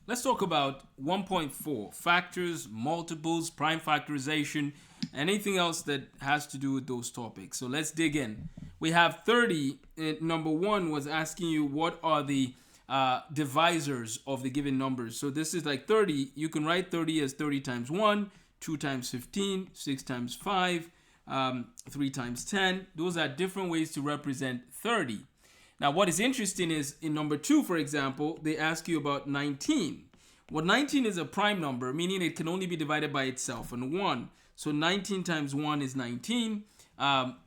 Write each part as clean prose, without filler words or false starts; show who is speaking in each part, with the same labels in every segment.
Speaker 1: Let's talk about 1.4, factors, multiples, prime factorization, anything else that has to do with those topics. So let's dig in. We have 30. Number one was asking you what are the divisors of the given numbers. So this is like 30. You can write 30 as 30 times 1, 2 times 15, 6 times 5, 3 times 10. Those are different ways to represent 30. Now, what is interesting is in number 2, for example, they ask you about 19. Well, 19 is a prime number, meaning it can only be divided by itself and 1. So 19 times 1 is 19.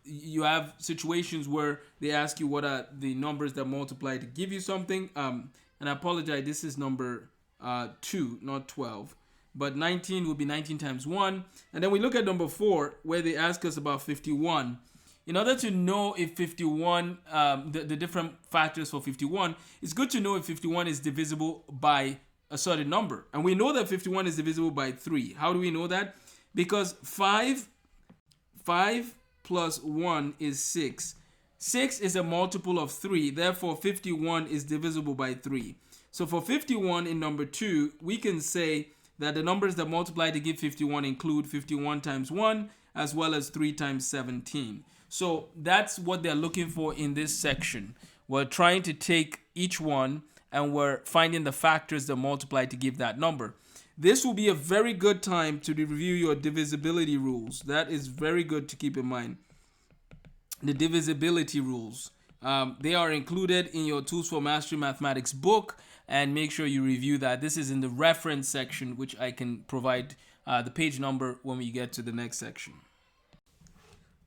Speaker 1: You have situations where they ask you what are the numbers that multiply to give you something. And I apologize, this is number 2, not 12. But 19 would be 19 times 1. And then we look at number 4, where they ask us about 51. In order to know if 51, the different factors for 51, it's good to know if 51 is divisible by a certain number. And we know that 51 is divisible by 3. How do we know that? Because 5 plus 1 is 6. 6 is a multiple of 3. Therefore, 51 is divisible by 3. So for 51 in number 2, we can say that the numbers that multiply to give 51 include 51 times 1 as well as 3 times 17. So that's what they're looking for in this section. We're trying to take each one and we're finding the factors that multiply to give that number. This will be a very good time to review your divisibility rules. That is very good to keep in mind. The divisibility rules. They are included in your Tools for Mastering Mathematics book, and make sure you review that. This is in the reference section, which I can provide the page number when we get to the next section.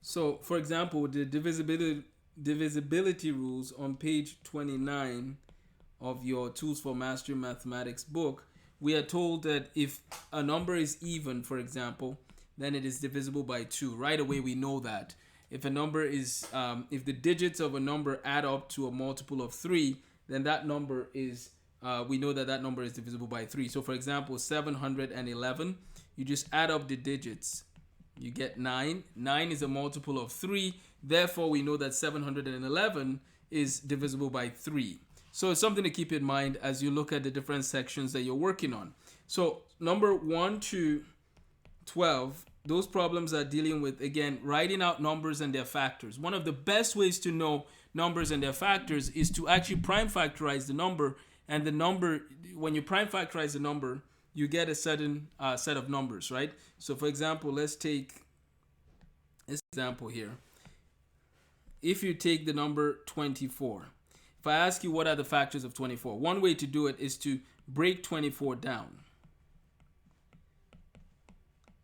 Speaker 1: So, for example, the divisibility rules on page 29 of your Tools for Mastering Mathematics book, we are told that if a number is even, for example, then it is divisible by 2. Right away, we know that. If a number is, if the digits of a number add up to a multiple of 3, then that number is, we know that that number is divisible by 3. So, for example, 711, you just add up the digits. You get 9. 9 is a multiple of 3. Therefore, we know that 711 is divisible by 3. So it's something to keep in mind as you look at the different sections that you're working on. So number 1 to 12, those problems are dealing with, again, writing out numbers and their factors. One of the best ways to know numbers and their factors is to actually prime factorize the number. And the number, when you prime factorize the number, you get a certain set of numbers, right? So for example, let's take this example here. If you take the number 24, if I ask you what are the factors of 24, one way to do it is to break 24 down.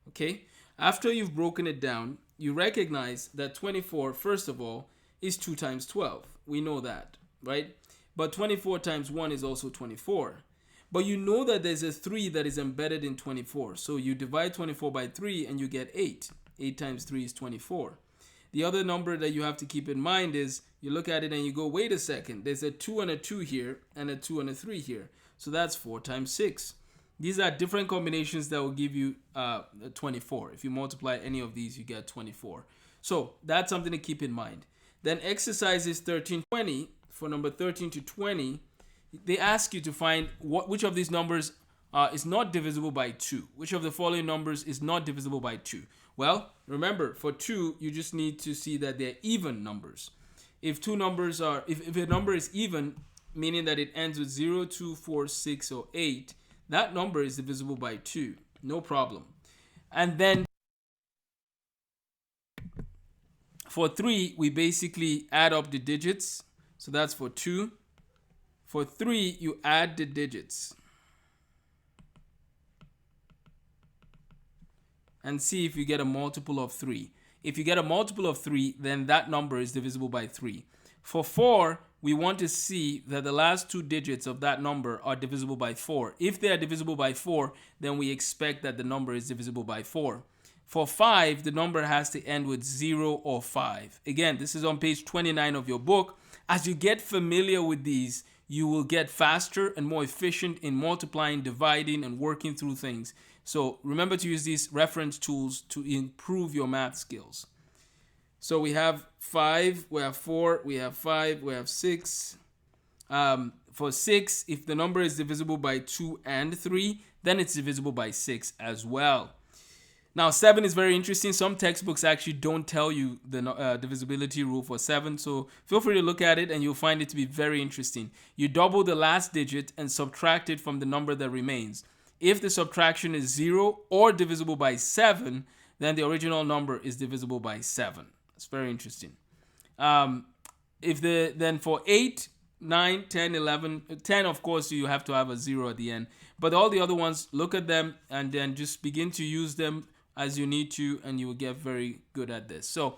Speaker 1: Okay? After you've broken it down, you recognize that 24, first of all, is 2 times 12. We know that, right? But 24 times 1 is also 24. But you know that there's a 3 that is embedded in 24. So you divide 24 by 3 and you get 8. 8 times 3 is 24. The other number that you have to keep in mind is you look at it and you go, wait a second, there's a 2 and a 2 here and a 2 and a 3 here. So that's 4 times 6. These are different combinations that will give you 24. If you multiply any of these, you get 24. So that's something to keep in mind. Then exercises 13-20, for number 13 to 20, they ask you to find which of these numbers is not divisible by 2. Which of the following numbers is not divisible by 2? Well, remember, for 2, you just need to see that they're even numbers. If two numbers are, if a number is even, meaning that it ends with 0, 2, 4, 6, or 8, that number is divisible by 2. No problem. And then for 3, we basically add up the digits. So that's for 2. For 3, you add the digits and see if you get a multiple of 3. If you get a multiple of 3, then that number is divisible by 3. For 4, we want to see that the last 2 digits of that number are divisible by 4. If they are divisible by 4, then we expect that the number is divisible by 4. For 5, the number has to end with 0 or 5. Again, this is on page 29 of your book. As you get familiar with these, you will get faster and more efficient in multiplying, dividing, and working through things. So remember to use these reference tools to improve your math skills. So we have 5, we have 4, we have 5, we have 6. For 6, if the number is divisible by 2 and 3, then it's divisible by 6 as well. Now, 7 is very interesting. Some textbooks actually don't tell you the divisibility rule for 7, so feel free to look at it and you'll find it to be very interesting. You double the last digit and subtract it from the number that remains. If the subtraction is 0 or divisible by 7, then the original number is divisible by 7. It's very interesting. Then for 8, 9, 10, 11, 10, of course, you have to have a 0 at the end. But all the other ones, look at them and then just begin to use them as you need to, and you will get very good at this. So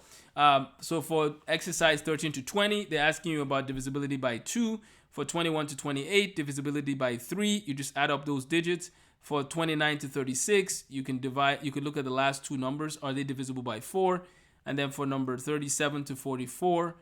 Speaker 1: for exercise 13 to 20, they're asking you about divisibility by 2. For 21 to 28, divisibility by 3. You just add up those digits. For 29 to 36, you can look at the last two numbers. Are they divisible by 4? And then for number 37 to 44,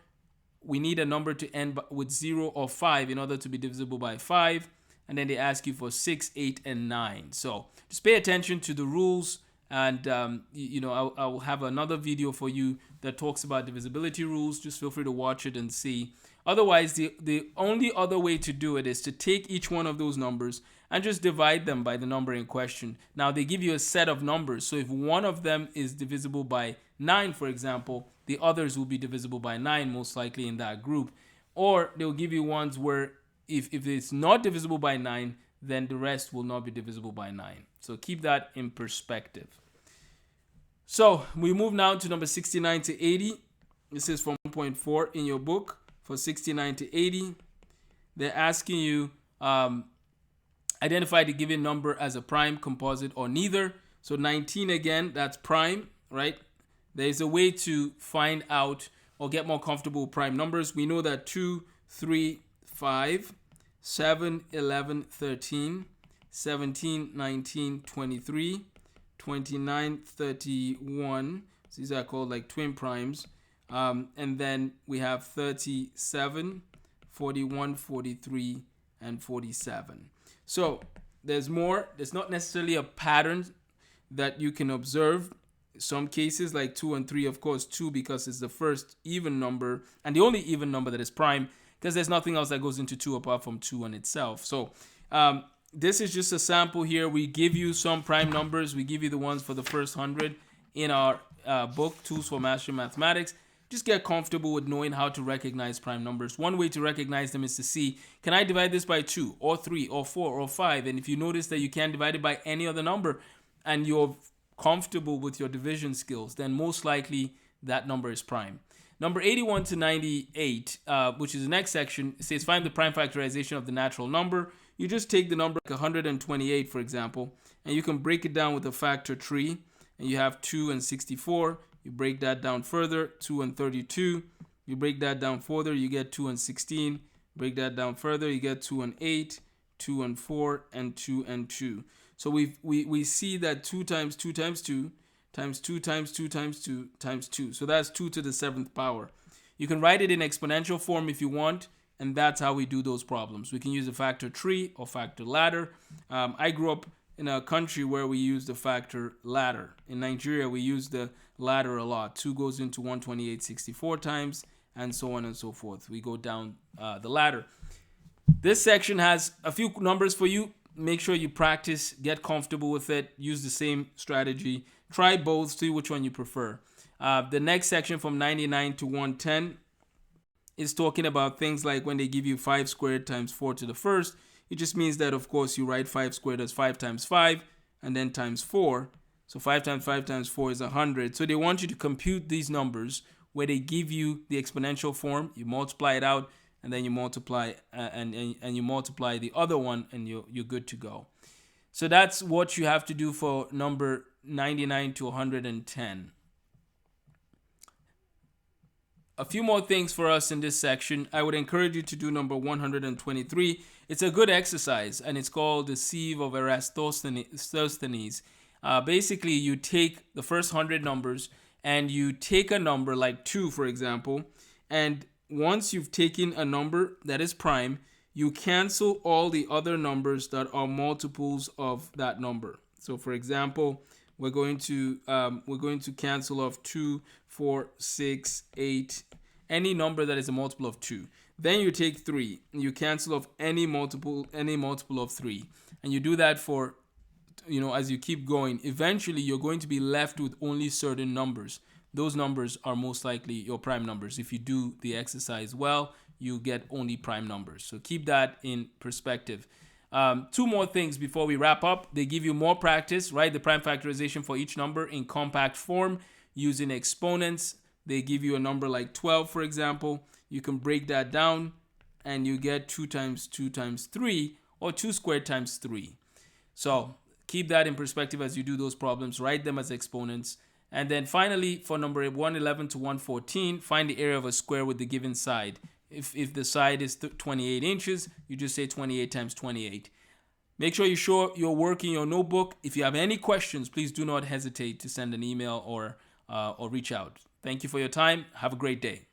Speaker 1: we need a number to end with 0 or 5 in order to be divisible by 5. And then they ask you for 6, 8, and 9. So just pay attention to the rules. And, I'll have another video for you that talks about divisibility rules. Just feel free to watch it and see. Otherwise, the only other way to do it is to take each one of those numbers and just divide them by the number in question. Now, they give you a set of numbers. So if one of them is divisible by 9, for example, the others will be divisible by 9, most likely in that group. Or they'll give you ones where if it's not divisible by 9, then the rest will not be divisible by 9. So keep that in perspective. So we move now to number 69 to 80. This is from 1.4 in your book. For 69 to 80, they're asking you identify the given number as a prime, composite, or neither. So 19 again, that's prime, right? There's a way to find out or get more comfortable with prime numbers. We know that 2, 3, 5, 7, 11, 13, 17, 19, 23, 29, 31. So these are called like twin primes. And then we have 37, 41, 43, and 47. So there's more. There's not necessarily a pattern that you can observe. Some cases like 2 and 3, of course, 2 because it's the first even number and the only even number that is prime, because there's nothing else that goes into 2 apart from 2 on itself. So this is just a sample here. We give you some prime numbers. We give you the ones for the first 100 in our book, Tools for Mastering Mathematics. Just get comfortable with knowing how to recognize prime numbers. One way to recognize them is to see, can I divide this by 2 or 3 or 4 or 5? And if you notice that you can't divide it by any other number and you're comfortable with your division skills, then most likely that number is prime. Number 81 to 98, which is the next section, says find the prime factorization of the natural number. You just take the number like 128, for example, and you can break it down with a factor tree. And you have 2 and 64. You break that down further, 2 and 32. You break that down further, you get 2 and 16. Break that down further, you get 2 and 8, 2 and 4, and 2 and 2. So we see that 2 times 2 times 2 times 2 times 2 times 2 times 2. So that's 2 to the 7th power. You can write it in exponential form if you want, and that's how we do those problems. We can use a factor tree or factor ladder. I grew up in a country where we use the factor ladder. In Nigeria, we use the ladder a lot. 2 goes into 128 64 times, and so on and so forth. We go down the ladder. This section has a few numbers for you. Make sure you practice, get comfortable with it, use the same strategy. Try both, see which one you prefer. The next section from 99 to 110 is talking about things like when they give you 5 squared times 4 to the first. It just means that, of course, you write 5 squared as 5 times 5 and then times 4. So 5 times 5 times 4 is 100. So they want you to compute these numbers where they give you the exponential form. You multiply it out, and then you multiply and you multiply the other one, and you're good to go. So that's what you have to do for number 99 to 110. A few more things for us in this section. I would encourage you to do number 123. It's a good exercise, and it's called the sieve of Eratosthenes. Basically, you take the first 100 numbers, and you take a number like 2, for example, and once you've taken a number that is prime, you cancel all the other numbers that are multiples of that number. So, for example, we're going to cancel off 2, 4, 6, 8, any number that is a multiple of 2. Then you take 3. You cancel off any multiple of 3. And you do that for, as you keep going. Eventually, you're going to be left with only certain numbers. Those numbers are most likely your prime numbers. If you do the exercise well, you get only prime numbers. So keep that in perspective. 2 more things before we wrap up. They give you more practice, right? The prime factorization for each number in compact form using exponents. They give you a number like 12, for example. You can break that down and you get 2 times 2 times 3, or 2 squared times 3. So keep that in perspective as you do those problems. Write them as exponents. And then finally, for number 111 to 114, find the area of a square with the given side. If the side is 28 inches, you just say 28 times 28. Make sure you're working your notebook. If you have any questions, please do not hesitate to send an email or reach out. Thank you for your time. Have a great day.